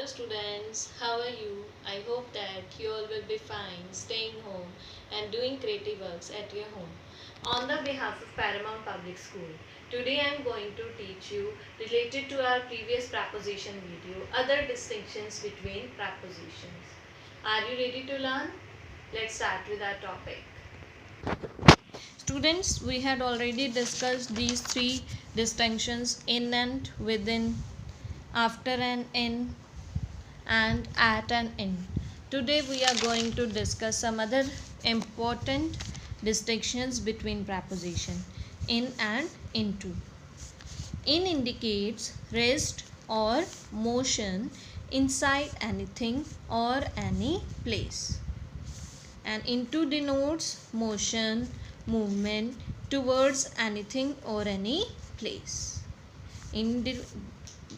students, how are you? I hope that you all will be fine, staying home and doing creative works at your home. On the behalf of Paramount Public School, today I am going to teach you related to our previous preposition video, other distinctions between prepositions. Are you ready to learn? Let's start with our topic. Students, we had already discussed these three distinctions: in and within, after and in, and at and in. Today we are going to discuss some other important distinctions between preposition in and into. In indicates rest or motion inside anything or any place, and into denotes motion, movement towards anything or any place.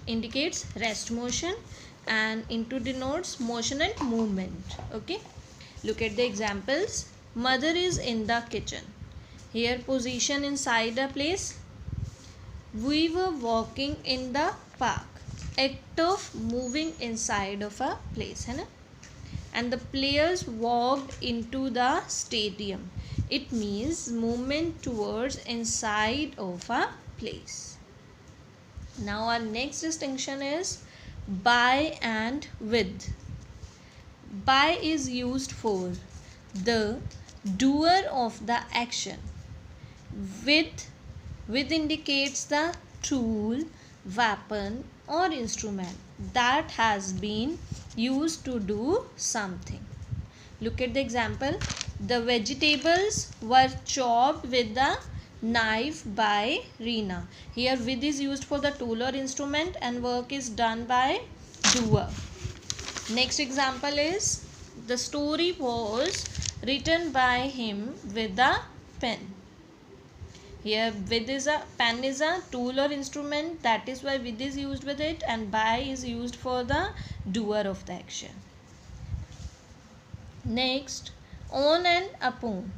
Indicates rest, motion, and into denotes motion and movement. Okay, look at the examples. Mother is in the kitchen. Here position inside a place. We were walking in the park. Act of moving inside of a place, है ना? And the players walked into the stadium. It means movement towards inside of a place. Now our next distinction is by and with. By is used for the doer of the action. With indicates the tool, weapon or instrument that has been used to do something. Look at the example. The vegetables were chopped with the knife by Reena. Here with is used for the tool or instrument and work is done by doer. Next example is the story was written by him with the pen. Here with is a pen is a tool or instrument, that is why with is used with it, and by is used for the doer of the action. Next, on and upon.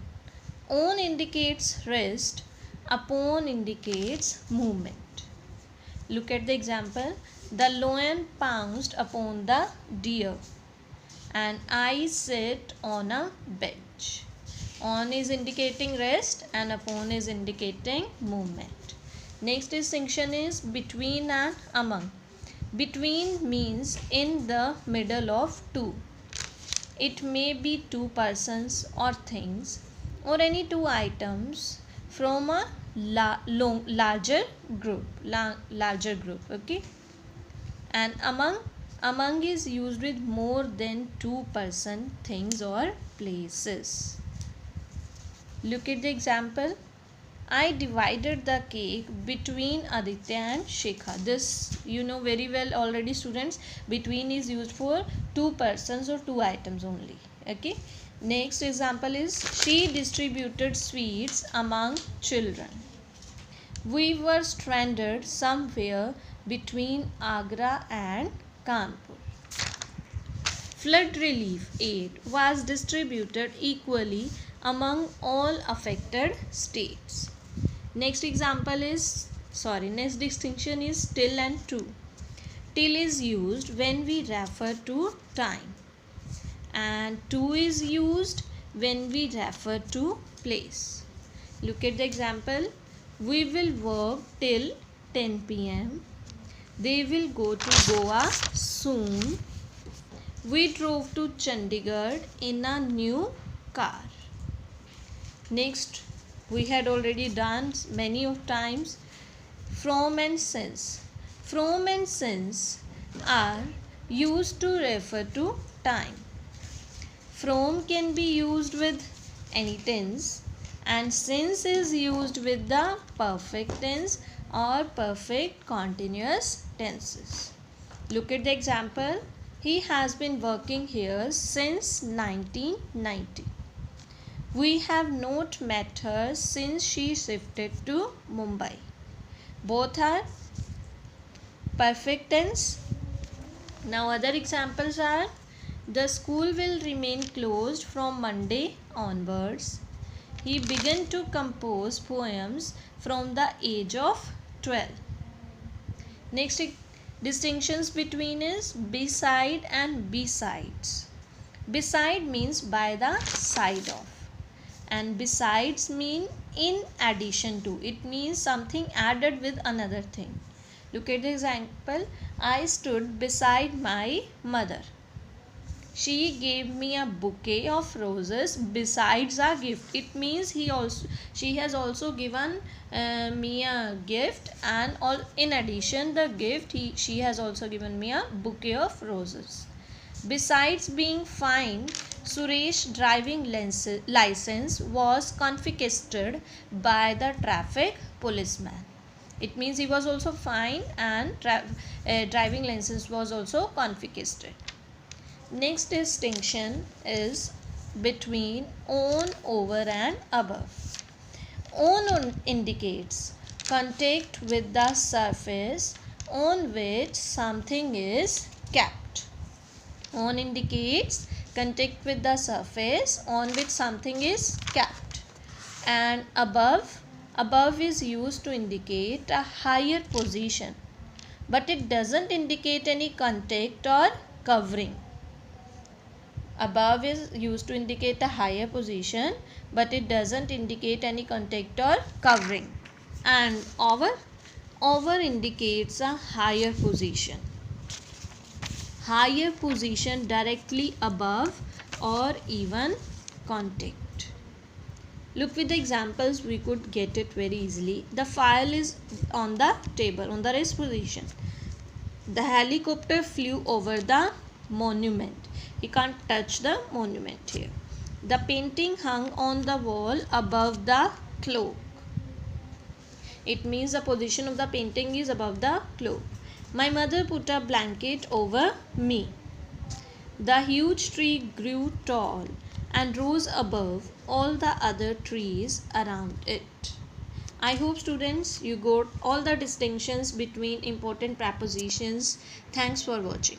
On indicates rest, upon indicates movement. Look at the example. The lion pounced upon the deer, and I sit on a bench. On is indicating rest and upon is indicating movement. Next distinction is between and among. Between means in the middle of two. It may be two persons or things or any two items from a larger group. Okay. And among is used with more than two person, things or places. Look at the example. I divided the cake between Aditya and Shikha. This you know very well already, students. Between is used for two persons or two items only. Okay. Next example is she distributed sweets among children. We were stranded somewhere between Agra and Kanpur. Flood relief aid was distributed equally among all affected states. Next distinction is till and to. Till is used when we refer to time, and to is used when we refer to place. Look at the example. We will work till 10 p.m. They will go to Goa soon. We drove to Chandigarh in a new car. Next, we had already done many of times from and since. From and since are used to refer to time. From can be used with any tense, and since is used with the perfect tense or perfect continuous tenses. Look at the example. He has been working here since 1990. We have not met her since she shifted to Mumbai. Both are perfect tense. Now other examples are the school will remain closed from Monday onwards. He began to compose poems from the age of 12. Next Distinctions between is beside and besides. Beside means by the side of, and besides mean in addition to. It means something added with another thing. Look at the example. I stood beside my mother. She gave me a bouquet of roses besides a gift. It means she has also given me a gift, and all in addition the gift she has also given me a bouquet of roses. Besides being fined, Suresh driving license was confiscated by the traffic policeman. It means he was also fined and driving license was also confiscated. Next distinction is between on, over and above. On indicates contact with the surface on which something is kept. On indicates contact with the surface on which something is kept. And above is used to indicate a higher position, but it doesn't indicate any contact or covering. Above is used to indicate a higher position, but it doesn't indicate any contact or covering. And over indicates a higher position. Higher position directly above or even contact. Look with the examples, we could get it very easily. The file is on the table, on the rest position. The helicopter flew over the monument. He can't touch the monument here. The painting hung on the wall above the cloak. It means the position of the painting is above the cloak. My mother put a blanket over me. The huge tree grew tall and rose above all the other trees around it. I hope students you got all the distinctions between important prepositions. Thanks for watching.